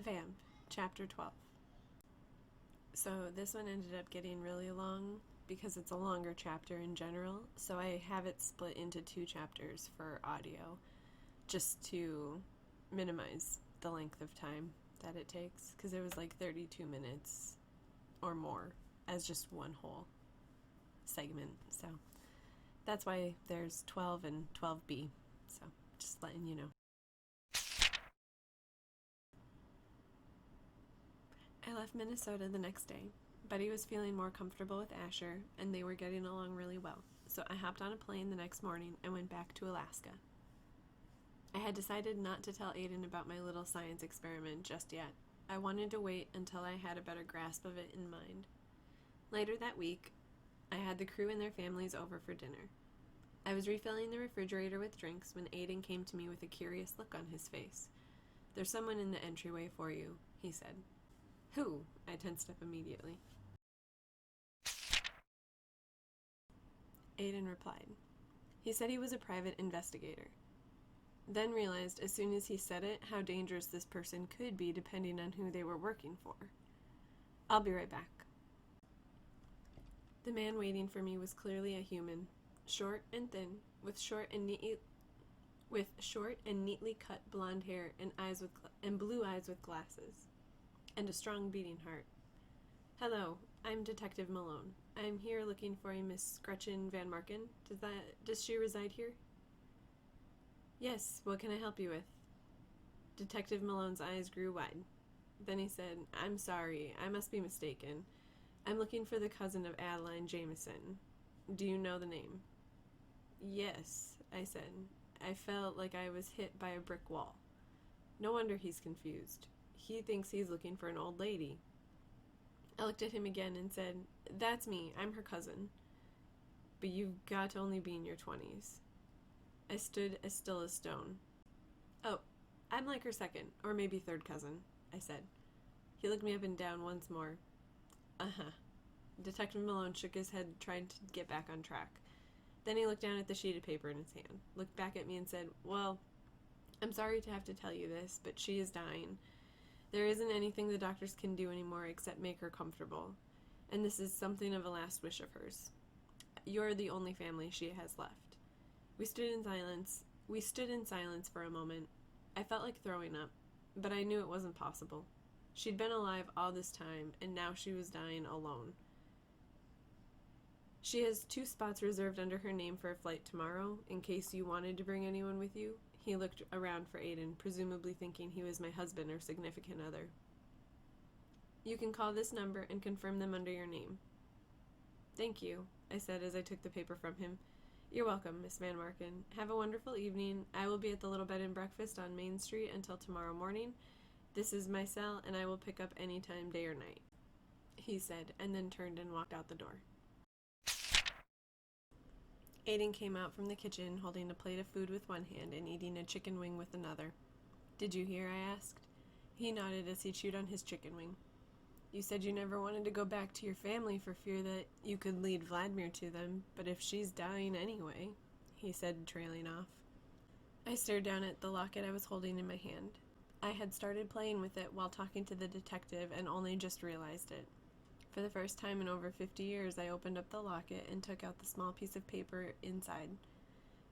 VAMP, Chapter 12. So this one ended up getting really long because it's a longer chapter in general, so I have it split into 2 chapters for audio just to minimize the length of time that it takes, because it was like 32 minutes or more as just one whole segment. So that's why there's 12 and 12B. So just letting you know. I left Minnesota the next day. Buddy was feeling more comfortable with Asher, and they were getting along really well. So I hopped on a plane the next morning and went back to Alaska. I had decided not to tell Aden about my little science experiment just yet. I wanted to wait until I had a better grasp of it in mind. Later that week, I had the crew and their families over for dinner. I was refilling the refrigerator with drinks when Aden came to me with a curious look on his face. "There's someone in the entryway for you," he said. "Who?" I tensed up immediately. Aden replied. He said he was a private investigator. Then realized as soon as he said it how dangerous this person could be depending on who they were working for. "I'll be right back." The man waiting for me was clearly a human, short and thin, with short and neatly cut blonde hair and blue eyes with glasses, and a strong beating heart. "Hello, I'm Detective Malone. I'm here looking for a Miss Gretchen Van Marken. Does she reside here?" "Yes, what can I help you with?" Detective Malone's eyes grew wide. Then he said, "I'm sorry, I must be mistaken. I'm looking for the cousin of Adeline Jameson. Do you know the name?" "Yes," I said. I felt like I was hit by a brick wall. No wonder he's confused. He thinks he's looking for an old lady. I looked at him again and said, "That's me, I'm her cousin. But you've got to only be in your 20s. I stood as still as stone. "Oh, I'm like her second, or maybe third cousin," I said. He looked me up and down once more. "Uh-huh." Detective Malone shook his head, trying to get back on track. Then he looked down at the sheet of paper in his hand, looked back at me and said, "Well, I'm sorry to have to tell you this, but she is dying. There isn't anything the doctors can do anymore except make her comfortable. And this is something of a last wish of hers. You're the only family she has left." We stood in silence for a moment. I felt like throwing up, but I knew it wasn't possible. She'd been alive all this time, and now she was dying alone. "She has 2 spots reserved under her name for a flight tomorrow, in case you wanted to bring anyone with you." He looked around for Aden, presumably thinking he was my husband or significant other. "You can call this number and confirm them under your name." "Thank you," I said as I took the paper from him. "You're welcome, Miss Van Marken. Have a wonderful evening. I will be at the Little Bed and Breakfast on Main Street until tomorrow morning. This is my cell, and I will pick up any time, day or night," he said, and then turned and walked out the door. Aden came out from the kitchen, holding a plate of food with one hand and eating a chicken wing with another. "Did you hear?" I asked. He nodded as he chewed on his chicken wing. "You said you never wanted to go back to your family for fear that you could lead Vladimir to them, but if she's dying anyway," he said, trailing off. I stared down at the locket I was holding in my hand. I had started playing with it while talking to the detective and only just realized it. For the first time in over 50 years, I opened up the locket and took out the small piece of paper inside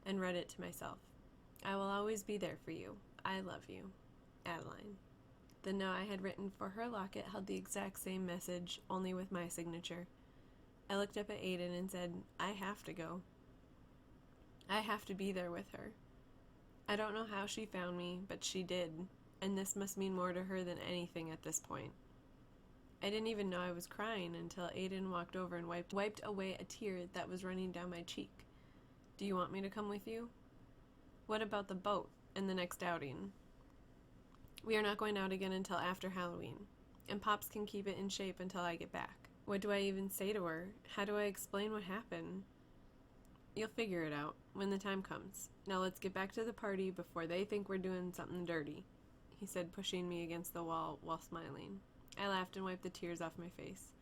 and read it to myself. "I will always be there for you. I love you. Adeline." The note I had written for her locket held the exact same message, only with my signature. I looked up at Aden and said, "I have to go. I have to be there with her. I don't know how she found me, but she did, and this must mean more to her than anything at this point." I didn't even know I was crying until Aden walked over and wiped away a tear that was running down my cheek. "Do you want me to come with you?" "What about the boat and the next outing?" "We are not going out again until after Halloween, and Pops can keep it in shape until I get back." What do I even say to her? How do I explain what happened? "You'll figure it out when the time comes. Now let's get back to the party before they think we're doing something dirty," he said, pushing me against the wall while smiling. I laughed and wiped the tears off my face.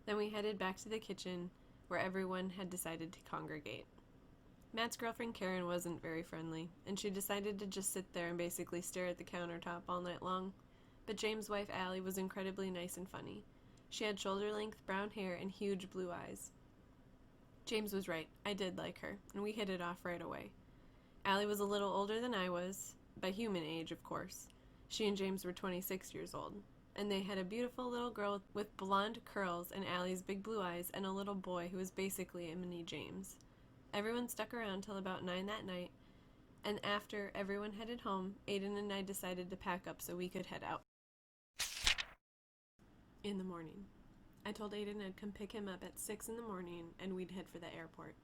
Then we headed back to the kitchen, where everyone had decided to congregate. Matt's girlfriend Karen wasn't very friendly, and she decided to just sit there and basically stare at the countertop all night long. but James' wife Allie was incredibly nice and funny. She had shoulder-length brown hair and huge blue eyes. James was right. I did like her, and we hit it off right away. Allie was a little older than I was, by human age, of course. She and James were 26 years old, and they had a beautiful little girl with blonde curls and Allie's big blue eyes and a little boy who was basically a mini James. Everyone stuck around till about 9 that night, and after everyone headed home, Aden and I decided to pack up so we could head out. In the morning. I told Aden I'd come pick him up at 6 in the morning and we'd head for the airport.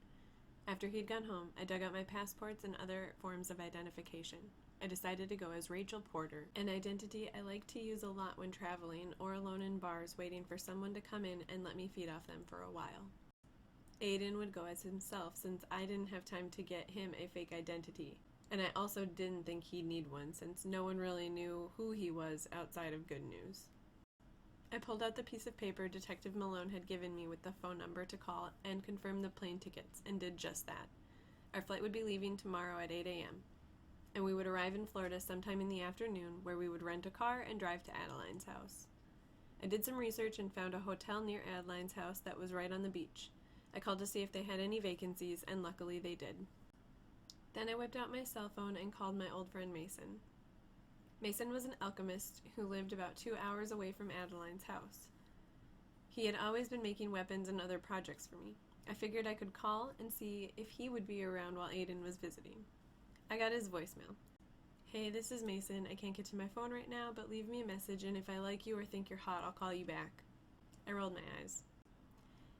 After he'd gone home, I dug out my passports and other forms of identification. I decided to go as Rachel Porter, an identity I like to use a lot when traveling or alone in bars waiting for someone to come in and let me feed off them for a while. Aden would go as himself since I didn't have time to get him a fake identity, and I also didn't think he'd need one since no one really knew who he was outside of Good News. I pulled out the piece of paper Detective Malone had given me with the phone number to call and confirm the plane tickets, and did just that. Our flight would be leaving tomorrow at 8 a.m., and we would arrive in Florida sometime in the afternoon, where we would rent a car and drive to Adeline's house. I did some research and found a hotel near Adeline's house that was right on the beach. I called to see if they had any vacancies, and luckily they did. Then I whipped out my cell phone and called my old friend Mason. Mason was an alchemist who lived about 2 hours away from Adeline's house. He had always been making weapons and other projects for me. I figured I could call and see if he would be around while Aden was visiting. I got his voicemail. "Hey, this is Mason. I can't get to my phone right now, but leave me a message, and if I like you or think you're hot, I'll call you back." I rolled my eyes.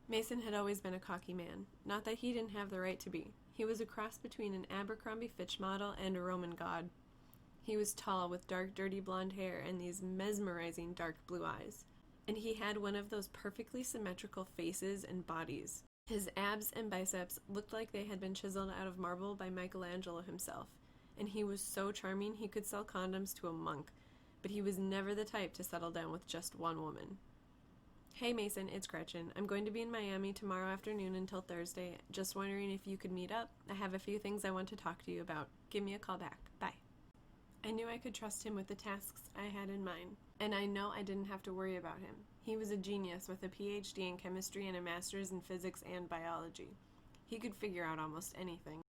Mason had always been a cocky man. Not that he didn't have the right to be. He was a cross between an Abercrombie Fitch model and a Roman god. He was tall with dark, dirty blonde hair and these mesmerizing dark blue eyes. And he had one of those perfectly symmetrical faces and bodies. His abs and biceps looked like they had been chiseled out of marble by Michelangelo himself. And he was so charming he could sell condoms to a monk. But he was never the type to settle down with just one woman. "Hey Mason, it's Gretchen. I'm going to be in Miami tomorrow afternoon until Thursday. Just wondering if you could meet up. I have a few things I want to talk to you about. Give me a call back. Bye." I knew I could trust him with the tasks I had in mind, and I know I didn't have to worry about him. He was a genius with a PhD in chemistry and a master's in physics and biology. He could figure out almost anything.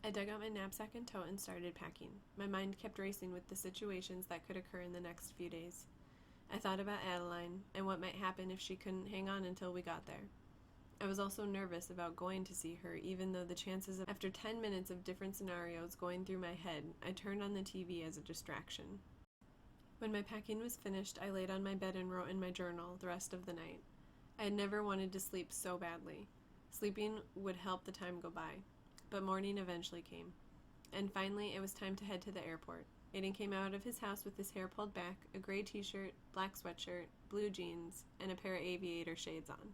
I dug out my knapsack and tote and started packing. My mind kept racing with the situations that could occur in the next few days. I thought about Adeline and what might happen if she couldn't hang on until we got there. I was also nervous about going to see her, even though the chances of, after 10 minutes of different scenarios going through my head, I turned on the TV as a distraction. When my packing was finished, I laid on my bed and wrote in my journal the rest of the night. I had never wanted to sleep so badly. Sleeping would help the time go by, but morning eventually came. And finally, it was time to head to the airport. Aden came out of his house with his hair pulled back, a gray t-shirt, black sweatshirt, blue jeans, and a pair of aviator shades on.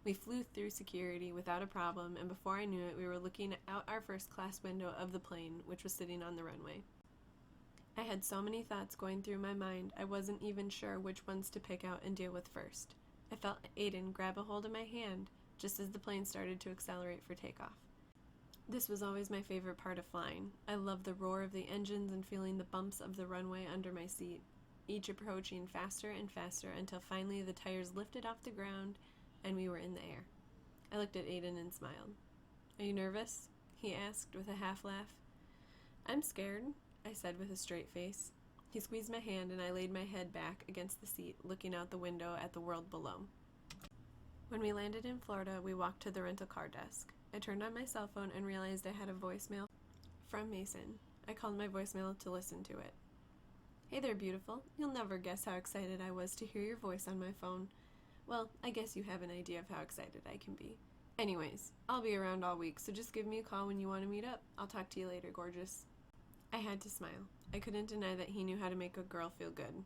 We flew through security without a problem, and before I knew it, we were looking out our first-class window of the plane, which was sitting on the runway. I had so many thoughts going through my mind, I wasn't even sure which ones to pick out and deal with first. I felt Aden grab a hold of my hand just as the plane started to accelerate for takeoff. This was always my favorite part of flying. I loved the roar of the engines and feeling the bumps of the runway under my seat, each approaching faster and faster until finally the tires lifted off the ground and we were in the air. I looked at Aden and smiled. "Are you nervous?" he asked with a half laugh. "I'm scared," I said with a straight face. He squeezed my hand and I laid my head back against the seat, looking out the window at the world below. When we landed in Florida, we walked to the rental car desk. I turned on my cell phone and realized I had a voicemail from Mason. I called my voicemail to listen to it. "Hey there, beautiful. You'll never guess how excited I was to hear your voice on my phone. Well, I guess you have an idea of how excited I can be. Anyways, I'll be around all week, so just give me a call when you want to meet up. I'll talk to you later, gorgeous." I had to smile. I couldn't deny that he knew how to make a girl feel good.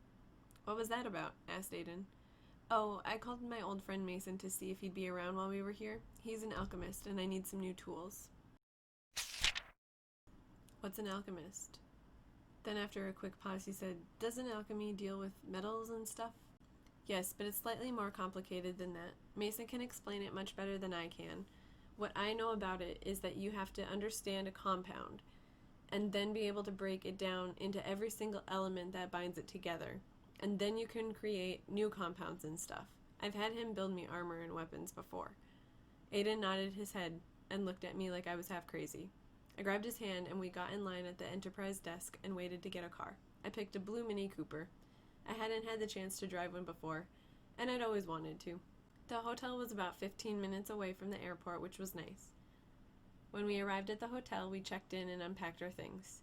"What was that about?" asked Aden. "Oh, I called my old friend Mason to see if he'd be around while we were here. He's an alchemist, and I need some new tools." "What's an alchemist?" Then after a quick pause, he said, "Doesn't alchemy deal with metals and stuff?" "Yes, but it's slightly more complicated than that. Mason can explain it much better than I can. What I know about it is that you have to understand a compound, and then be able to break it down into every single element that binds it together. And then you can create new compounds and stuff. I've had him build me armor and weapons before. Aden nodded his head and looked at me like I was half crazy. I grabbed his hand and we got in line at the Enterprise desk and waited to get a car. I picked a blue Mini Cooper. I hadn't had the chance to drive one before, and I'd always wanted to. The hotel was about 15 minutes away from the airport, which was nice. When we arrived at the hotel, we checked in and unpacked our things.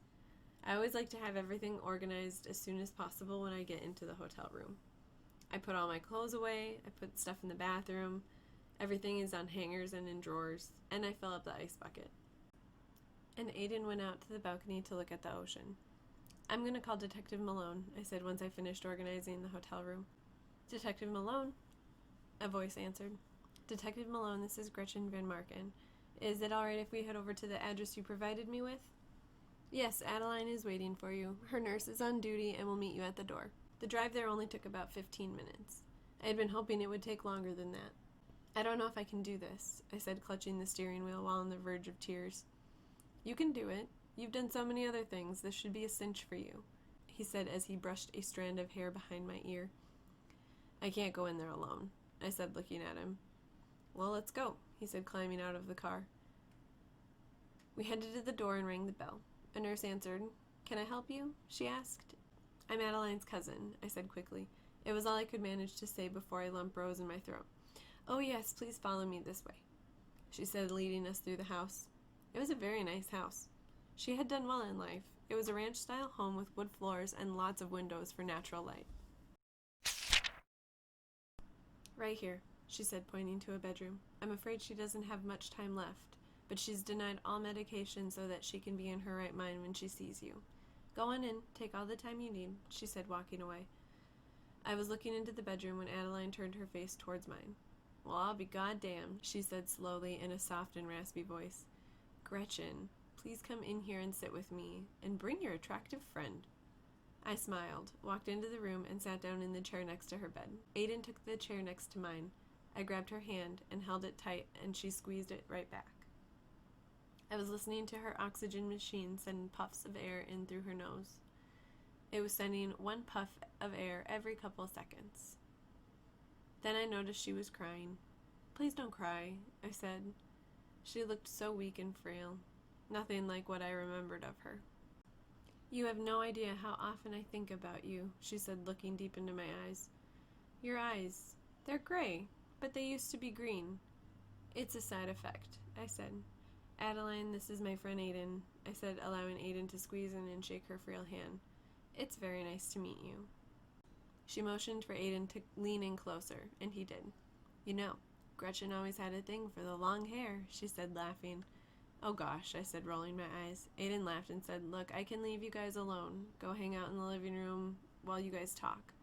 I always like to have everything organized as soon as possible when I get into the hotel room. I put all my clothes away, I put stuff in the bathroom, everything is on hangers and in drawers, and I fill up the ice bucket. And Aden went out to the balcony to look at the ocean. "I'm going to call Detective Malone," I said once I finished organizing the hotel room. "Detective Malone?" a voice answered. "Detective Malone, this is Gretchen Van Marken. Is it all right if we head over to the address you provided me with?" "Yes, Adeline is waiting for you. Her nurse is on duty and will meet you at the door." The drive there only took about 15 minutes. I had been hoping it would take longer than that. "I don't know if I can do this," I said, clutching the steering wheel while on the verge of tears. "You can do it. You've done so many other things. This should be a cinch for you," he said as he brushed a strand of hair behind my ear. "I can't go in there alone," I said, looking at him. "Well, let's go," he said, climbing out of the car. We headed to the door and rang the bell. A nurse answered. "Can I help you?" she asked. "I'm Adeline's cousin," I said quickly. It was all I could manage to say before a lump rose in my throat. "Oh yes, please follow me this way," she said, leading us through the house. It was a very nice house. She had done well in life. It was a ranch-style home with wood floors and lots of windows for natural light. "Right here," she said, pointing to a bedroom. "I'm afraid she doesn't have much time left, but she's denied all medication so that she can be in her right mind when she sees you. Go on in, take all the time you need," she said, walking away. I was looking into the bedroom when Adeline turned her face towards mine. "Well, I'll be goddamned," she said slowly in a soft and raspy voice. "Gretchen, please come in here and sit with me, and bring your attractive friend." I smiled, walked into the room, and sat down in the chair next to her bed. Aden took the chair next to mine. I grabbed her hand and held it tight, and she squeezed it right back. I was listening to her oxygen machine send puffs of air in through her nose. It was sending one puff of air every couple of seconds. Then I noticed she was crying. "Please don't cry," I said. She looked so weak and frail, nothing like what I remembered of her. "You have no idea how often I think about you," she said, looking deep into my eyes. "Your eyes, they're gray, but they used to be green." "It's a side effect," I said. "Adeline, this is my friend Aden," I said, allowing Aden to squeeze in and shake her frail hand. "It's very nice to meet you." She motioned for Aden to lean in closer, and he did. "You know, Gretchen always had a thing for the long hair," she said, laughing. "Oh gosh," I said, rolling my eyes. Aden laughed and said, "Look, I can leave you guys alone. Go hang out in the living room while you guys talk."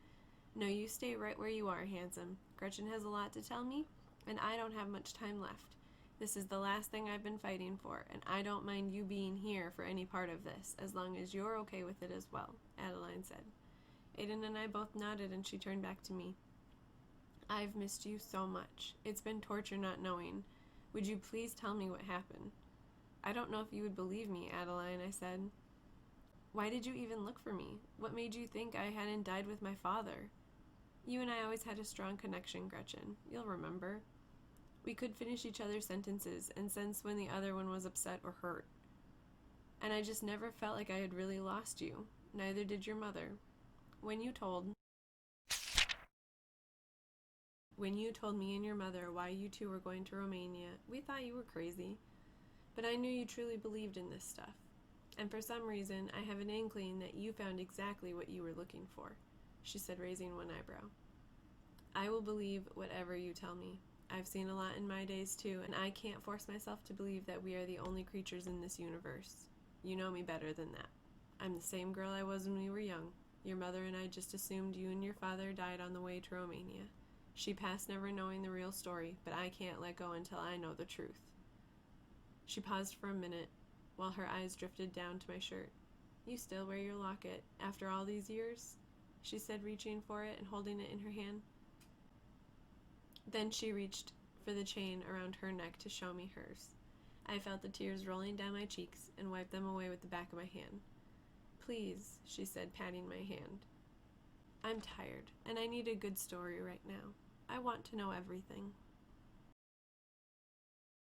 "No, you stay right where you are, handsome. Gretchen has a lot to tell me, and I don't have much time left. This is the last thing I've been fighting for, and I don't mind you being here for any part of this, as long as you're okay with it as well," Adeline said. Aden and I both nodded, and she turned back to me. "I've missed you so much. It's been torture not knowing. Would you please tell me what happened?" "I don't know if you would believe me, Adeline," I said. "Why did you even look for me? What made you think I hadn't died with my father? You and I always had a strong connection, Gretchen. You'll remember. We could finish each other's sentences and sense when the other one was upset or hurt. And I just never felt like I had really lost you. Neither did your mother. When you told me and your mother why you two were going to Romania, we thought you were crazy. But I knew you truly believed in this stuff. And for some reason, I have an inkling that you found exactly what you were looking for," she said, raising one eyebrow. "I will believe whatever you tell me. I've seen a lot in my days too, and I can't force myself to believe that we are the only creatures in this universe. You know me better than that. I'm the same girl I was when we were young. Your mother and I just assumed you and your father died on the way to Romania. She passed never knowing the real story, but I can't let go until I know the truth." She paused for a minute, while her eyes drifted down to my shirt. "You still wear your locket, after all these years?" she said, reaching for it and holding it in her hand. Then she reached for the chain around her neck to show me hers. I felt the tears rolling down my cheeks and wiped them away with the back of my hand. Please, she said, patting my hand. I'm tired, and I need a good story right now. I want to know everything.